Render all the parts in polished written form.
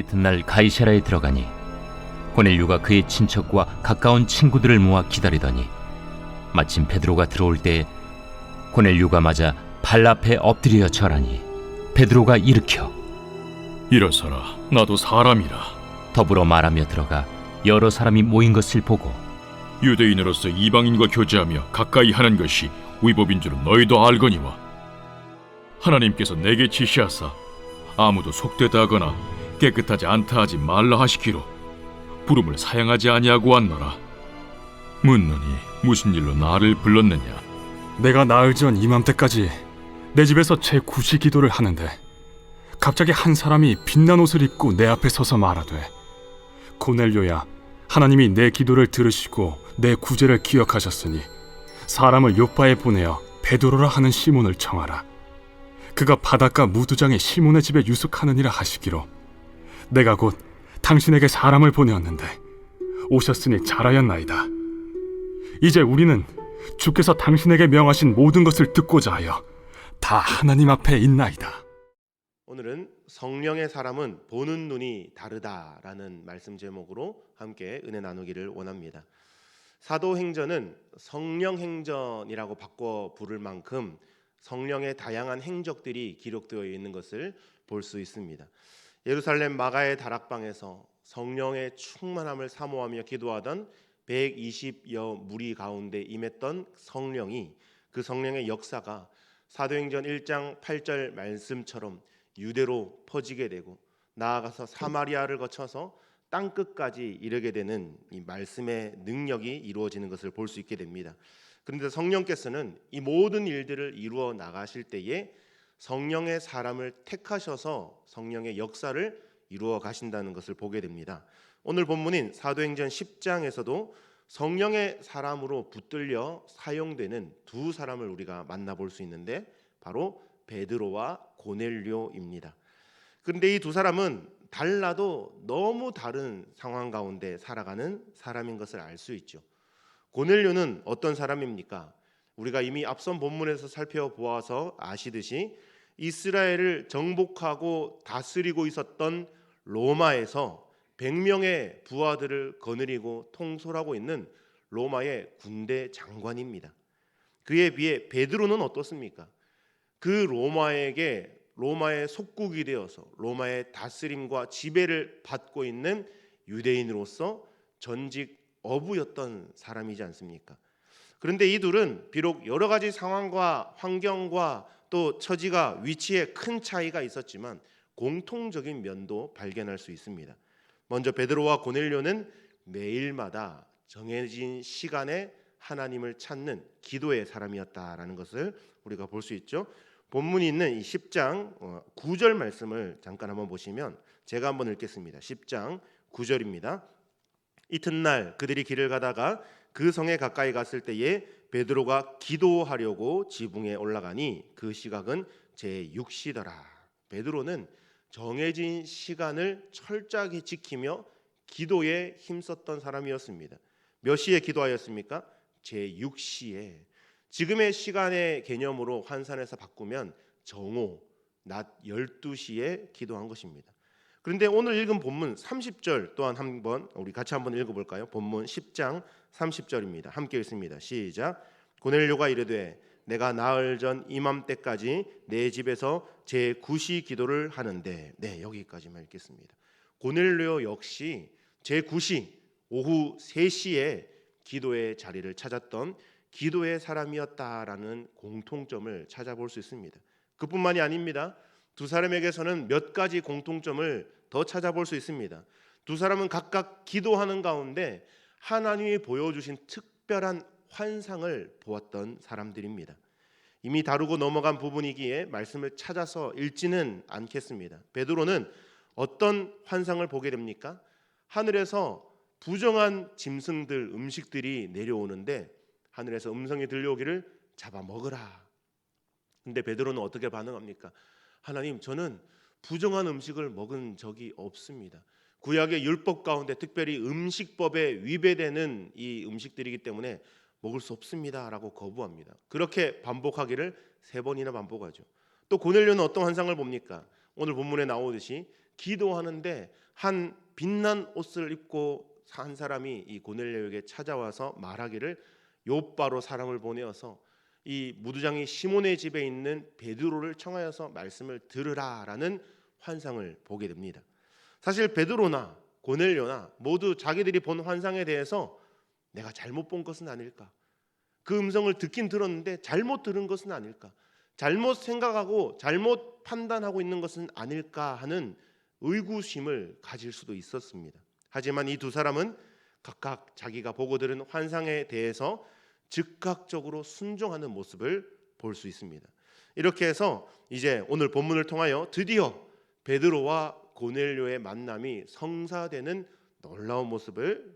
이튿날 가이사라에 들어가니 고넬료가 그의 친척과 가까운 친구들을 모아 기다리더니 마침 베드로가 들어올 때에 고넬료가 맞아 발 앞에 엎드려 절하니 베드로가 일으켜 일어서라, 나도 사람이라. 더불어 말하며 들어가 여러 사람이 모인 것을 보고 유대인으로서 이방인과 교제하며 가까이 하는 것이 위법인 줄은 너희도 알거니와 하나님께서 내게 지시하사 아무도 속되다 하거나 깨끗하지 않다 하지 말라 하시기로 부름을 사양하지 아니하고 왔노라. 묻노니 무슨 일로 나를 불렀느냐? 내가 나흘 전 이맘때까지 내 집에서 제9시 기도를 하는데 갑자기 한 사람이 빛난 옷을 입고 내 앞에 서서 말하되, 고넬료야, 하나님이 내 기도를 들으시고 내 구제를 기억하셨으니 사람을 요파에 보내어 베드로라 하는 시몬을 청하라. 그가 바닷가 무두장의 시몬의 집에 유숙하느니라 하시기로 내가 곧 당신에게 사람을 보내었는데 오셨으니 잘하였나이다. 이제 우리는 주께서 당신에게 명하신 모든 것을 듣고자 하여 다 하나님 앞에 있나이다. 오늘은 성령의 사람은 보는 눈이 다르다라는 말씀 제목으로 함께 은혜 나누기를 원합니다. 사도행전은 성령행전이라고 바꿔 부를 만큼 성령의 다양한 행적들이 기록되어 있는 것을 볼 수 있습니다. 예루살렘 마가의 다락방에서 성령의 충만함을 사모하며 기도하던 120여 무리 가운데 임했던 성령이, 그 성령의 역사가 사도행전 1장 8절 말씀처럼 유대로 퍼지게 되고 나아가서 사마리아를 거쳐서 땅끝까지 이르게 되는 이 말씀의 능력이 이루어지는 것을 볼 수 있게 됩니다. 그런데 성령께서는 이 모든 일들을 이루어 나가실 때에 성령의 사람을 택하셔서 성령의 역사를 이루어 가신다는 것을 보게 됩니다. 오늘 본문인 사도행전 10장에서도 성령의 사람으로 붙들려 사용되는 두 사람을 우리가 만나볼 수 있는데 바로 베드로와 고넬료입니다. 그런데 이 두 사람은 달라도 너무 다른 상황 가운데 살아가는 사람인 것을 알 수 있죠. 고넬료는 어떤 사람입니까? 우리가 이미 앞선 본문에서 살펴보아서 아시듯이 이스라엘을 정복하고 다스리고 있었던 로마에서 100명의 부하들을 거느리고 통솔하고 있는 로마의 군대 장관입니다. 그에 비해 베드로는 어떻습니까? 그 로마의 속국이 되어서 로마의 다스림과 지배를 받고 있는 유대인으로서 전직 어부였던 사람이지 않습니까? 그런데 이 둘은 비록 여러 가지 상황과 환경과 또 처지가 위치에 큰 차이가 있었지만 공통적인 면도 발견할 수 있습니다. 먼저 베드로와 고넬료는 매일마다 정해진 시간에 하나님을 찾는 기도의 사람이었다라는 것을 우리가 볼 수 있죠. 본문이 있는 이 10장 9절 말씀을 잠깐 한번 보시면 제가 한번 읽겠습니다. 10장 9절입니다. 이튿날 그들이 길을 가다가 그 성에 가까이 갔을 때에 베드로가 기도하려고 지붕에 올라가니 그 시각은 제6시더라. 베드로는 정해진 시간을 철저하게 지키며 기도에 힘썼던 사람이었습니다. 몇 시에 기도하였습니까? 제6시에. 지금의 시간의 개념으로 환산해서 바꾸면 정오, 낮 12시에 기도한 것입니다. 그런데 오늘 읽은 본문 30절 또한 한번 우리 같이 한번 읽어볼까요? 본문 10장 30절입니다. 함께 읽습니다. 시작. 고넬료가 이르되 내가 나흘 전 이맘때까지 내 집에서 제9시 기도를 하는데, 네, 여기까지만 읽겠습니다. 고넬료 역시 제9시 오후 3시에 기도의 자리를 찾았던 기도의 사람이었다라는 공통점을 찾아볼 수 있습니다. 그뿐만이 아닙니다. 두 사람에게서는 몇 가지 공통점을 더 찾아볼 수 있습니다. 두 사람은 각각 기도하는 가운데 하나님이 보여주신 특별한 환상을 보았던 사람들입니다. 이미 다루고 넘어간 부분이기에 말씀을 찾아서 읽지는 않겠습니다. 베드로는 어떤 환상을 보게 됩니까? 하늘에서 부정한 짐승들, 음식들이 내려오는데 하늘에서 음성이 들려오기를 잡아먹으라. 근데 베드로는 어떻게 반응합니까? 하나님, 저는 부정한 음식을 먹은 적이 없습니다. 구약의 율법 가운데 특별히 음식법에 위배되는 이 음식들이기 때문에 먹을 수 없습니다라고 거부합니다. 그렇게 반복하기를 3번이나 반복하죠. 또 고넬료는 어떤 환상을 봅니까? 오늘 본문에 나오듯이 기도하는데 한 빛난 옷을 입고 한 사람이 이 고넬료에게 찾아와서 말하기를 요바로 사람을 보내어서 이 무두장이 시몬의 집에 있는 베드로를 청하여서 말씀을 들으라라는 환상을 보게 됩니다. 사실 베드로나 고넬료나 모두 자기들이 본 환상에 대해서 내가 잘못 본 것은 아닐까, 그 음성을 듣긴 들었는데 잘못 들은 것은 아닐까, 잘못 생각하고 잘못 판단하고 있는 것은 아닐까 하는 의구심을 가질 수도 있었습니다. 하지만 이 두 사람은 각각 자기가 보고 들은 환상에 대해서 즉각적으로 순종하는 모습을 볼 수 있습니다. 이렇게 해서 이제 오늘 본문을 통하여 드디어 베드로와 고넬료의 만남이 성사되는 놀라운 모습을,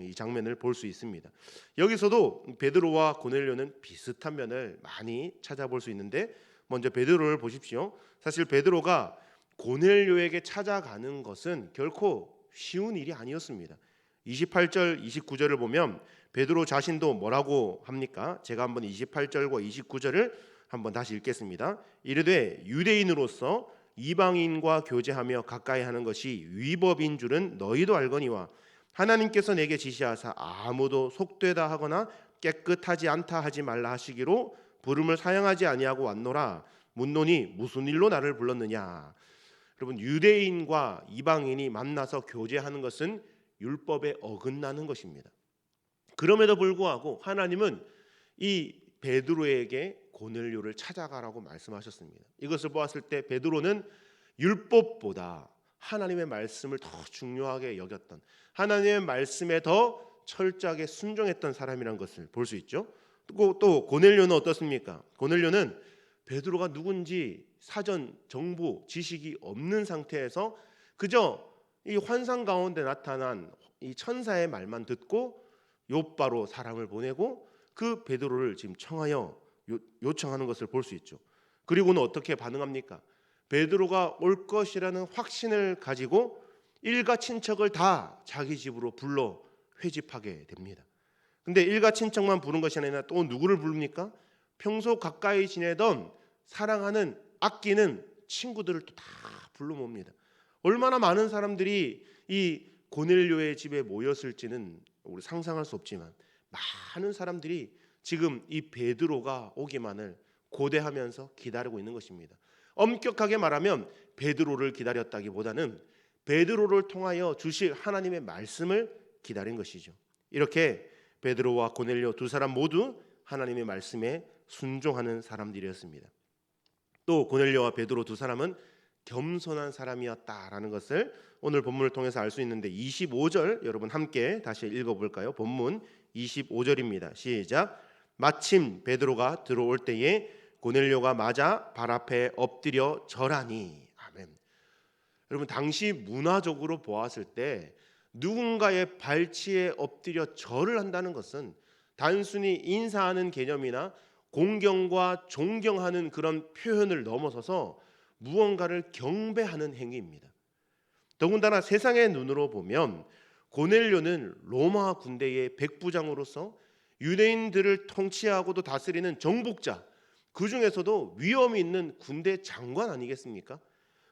이 장면을 볼 수 있습니다. 여기서도 베드로와 고넬료는 비슷한 면을 많이 찾아볼 수 있는데, 먼저 베드로를 보십시오. 사실 베드로가 고넬료에게 찾아가는 것은 결코 쉬운 일이 아니었습니다. 28절 29절을 보면 베드로 자신도 뭐라고 합니까? 제가 한번 28절과 29절을 한번 다시 읽겠습니다. 이르되 유대인으로서 이방인과 교제하며 가까이 하는 것이 위법인 줄은 너희도 알거니와 하나님께서 내게 지시하사 아무도 속되다 하거나 깨끗하지 않다 하지 말라 하시기로 부름을 사양하지 아니하고 왔노라. 묻노니 무슨 일로 나를 불렀느냐. 여러분, 유대인과 이방인이 만나서 교제하는 것은 율법에 어긋나는 것입니다. 그럼에도 불구하고 하나님은 이 베드로에게 고넬료를 찾아가라고 말씀하셨습니다. 이것을 보았을 때 베드로는 율법보다 하나님의 말씀을 더 중요하게 여겼던, 하나님의 말씀에 더 철저하게 순종했던 사람이라는 것을 볼 수 있죠. 또 고넬료는 어떻습니까? 고넬료는 베드로가 누군지 사전 정보 지식이 없는 상태에서 그저 이 환상 가운데 나타난 이 천사의 말만 듣고 요바로 사람을 보내고 그 베드로를 지금 청하여 요청하는 것을 볼 수 있죠. 그리고는 어떻게 반응합니까? 베드로가 올 것이라는 확신을 가지고 일가 친척을 다 자기 집으로 불러 회집하게 됩니다. 근데 일가 친척만 부른 것이 아니라 또 누구를 부릅니까? 평소 가까이 지내던 사랑하는 아끼는 친구들을 또 다 불러 모읍니다. 얼마나 많은 사람들이 이 고넬료의 집에 모였을지는 우리 상상할 수 없지만 많은 사람들이 지금 이 베드로가 오기만을 고대하면서 기다리고 있는 것입니다. 엄격하게 말하면 베드로를 기다렸다기보다는 베드로를 통하여 주실 하나님의 말씀을 기다린 것이죠. 이렇게 베드로와 고넬료 두 사람 모두 하나님의 말씀에 순종하는 사람들이었습니다. 또 고넬료와 베드로 두 사람은 겸손한 사람이었다라는 것을 오늘 본문을 통해서 알 수 있는데, 25절 여러분 함께 다시 읽어볼까요? 본문 25절입니다. 시작. 마침 베드로가 들어올 때에 고넬료가 맞아 발 앞에 엎드려 절하니. 아멘. 여러분, 당시 문화적으로 보았을 때 누군가의 발치에 엎드려 절을 한다는 것은 단순히 인사하는 개념이나 공경과 존경하는 그런 표현을 넘어서서 무언가를 경배하는 행위입니다. 더군다나 세상의 눈으로 보면 고넬료는 로마 군대의 백부장으로서 유대인들을 통치하고도 다스리는 정복자, 그 중에서도 위엄이 있는 군대 장관 아니겠습니까?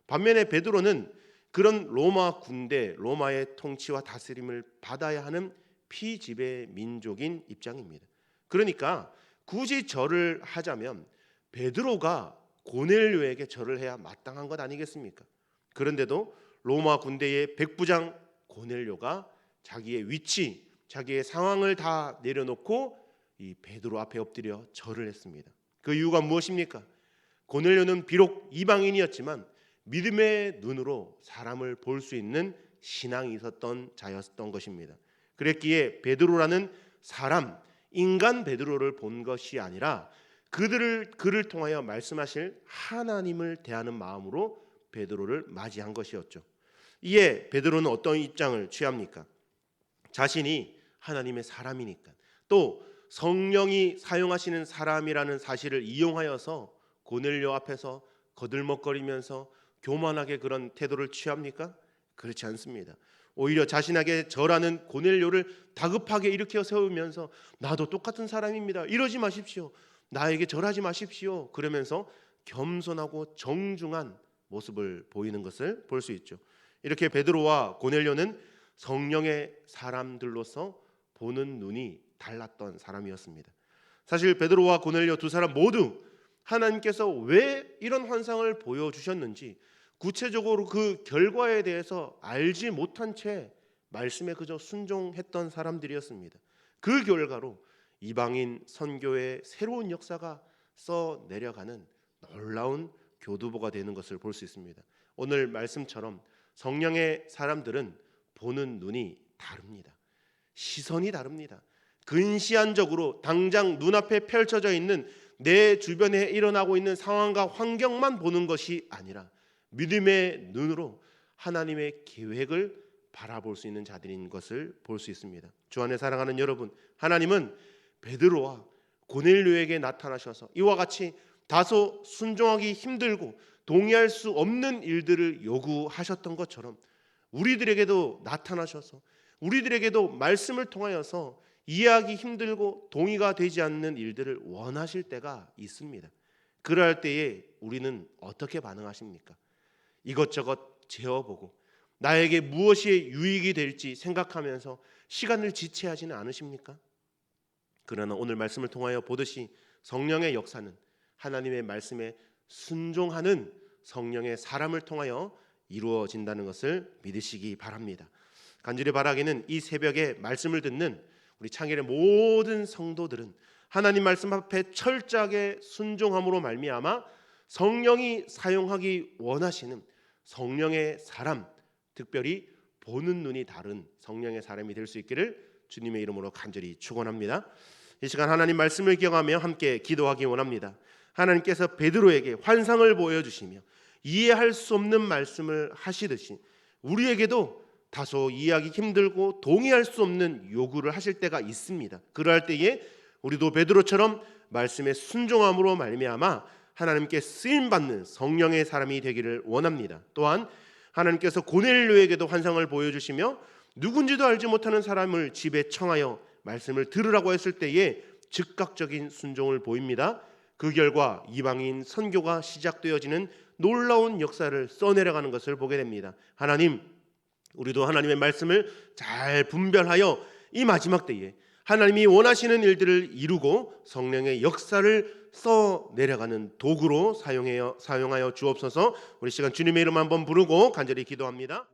반면에 베드로는 그런 로마 군대, 로마의 통치와 다스림을 받아야 하는 피지배 민족인 입장입니다. 그러니까 굳이 절을 하자면 베드로가 고넬료에게 절을 해야 마땅한 것 아니겠습니까? 그런데도 로마 군대의 백부장 고넬료가 자기의 위치, 자기의 상황을 다 내려놓고 이 베드로 앞에 엎드려 절을 했습니다. 그 이유가 무엇입니까? 고넬료는 비록 이방인이었지만 믿음의 눈으로 사람을 볼 수 있는 신앙이 있었던 자였던 것입니다. 그랬기에 베드로라는 사람, 인간 베드로를 본 것이 아니라 그를 통하여 말씀하실 하나님을 대하는 마음으로 베드로를 맞이한 것이었죠. 이에 베드로는 어떤 입장을 취합니까? 자신이 하나님의 사람이니까, 또 성령이 사용하시는 사람이라는 사실을 이용하여서 고넬료 앞에서 거들먹거리면서 교만하게 그런 태도를 취합니까? 그렇지 않습니다. 오히려 자신에게 절하는 고넬료를 다급하게 일으켜 세우면서 나도 똑같은 사람입니다, 이러지 마십시오, 나에게 절하지 마십시오, 그러면서 겸손하고 정중한 모습을 보이는 것을 볼 수 있죠. 이렇게 베드로와 고넬료는 성령의 사람들로서 보는 눈이 달랐던 사람이었습니다. 사실 베드로와 고넬료 두 사람 모두 하나님께서 왜 이런 환상을 보여주셨는지 구체적으로 그 결과에 대해서 알지 못한 채 말씀에 그저 순종했던 사람들이었습니다. 그 결과로 이방인 선교의 새로운 역사가 써 내려가는 놀라운 교두보가 되는 것을 볼 수 있습니다. 오늘 말씀처럼 성령의 사람들은 보는 눈이 다릅니다. 시선이 다릅니다. 근시안적으로 당장 눈앞에 펼쳐져 있는 내 주변에 일어나고 있는 상황과 환경만 보는 것이 아니라 믿음의 눈으로 하나님의 계획을 바라볼 수 있는 자들인 것을 볼 수 있습니다. 주 안에 사랑하는 여러분, 하나님은 베드로와 고넬료에게 나타나셔서 이와 같이 다소 순종하기 힘들고 동의할 수 없는 일들을 요구하셨던 것처럼 우리들에게도 나타나셔서 우리들에게도 말씀을 통하여서 이해하기 힘들고 동의가 되지 않는 일들을 원하실 때가 있습니다. 그럴 때에 우리는 어떻게 반응하십니까? 이것저것 재어보고 나에게 무엇이 유익이 될지 생각하면서 시간을 지체하지는 않으십니까? 그러나 오늘 말씀을 통하여 보듯이 성령의 역사는 하나님의 말씀에 순종하는 성령의 사람을 통하여 이루어진다는 것을 믿으시기 바랍니다. 간절히 바라기는 이 새벽에 말씀을 듣는 우리 창일의 모든 성도들은 하나님 말씀 앞에 철저하게 순종함으로 말미암아 성령이 사용하기 원하시는 성령의 사람, 특별히 보는 눈이 다른 성령의 사람이 될 수 있기를 주님의 이름으로 간절히 축원합니다. 이 시간 하나님 말씀을 기억하며 함께 기도하기 원합니다. 하나님께서 베드로에게 환상을 보여주시며 이해할 수 없는 말씀을 하시듯이 우리에게도 다소 이해하기 힘들고 동의할 수 없는 요구를 하실 때가 있습니다. 그러할 때에 우리도 베드로처럼 말씀에 순종함으로 말미암아 하나님께 쓰임받는 성령의 사람이 되기를 원합니다. 또한 하나님께서 고넬료에게도 환상을 보여주시며 누군지도 알지 못하는 사람을 집에 청하여 말씀을 들으라고 했을 때에 즉각적인 순종을 보입니다. 그 결과 이방인 선교가 시작되어지는 놀라운 역사를 써내려가는 것을 보게 됩니다. 하나님, 우리도 하나님의 말씀을 잘 분별하여 이 마지막 때에 하나님이 원하시는 일들을 이루고 성령의 역사를 써내려가는 도구로 사용하여 주옵소서. 우리 시간 주님의 이름 한번 부르고 간절히 기도합니다.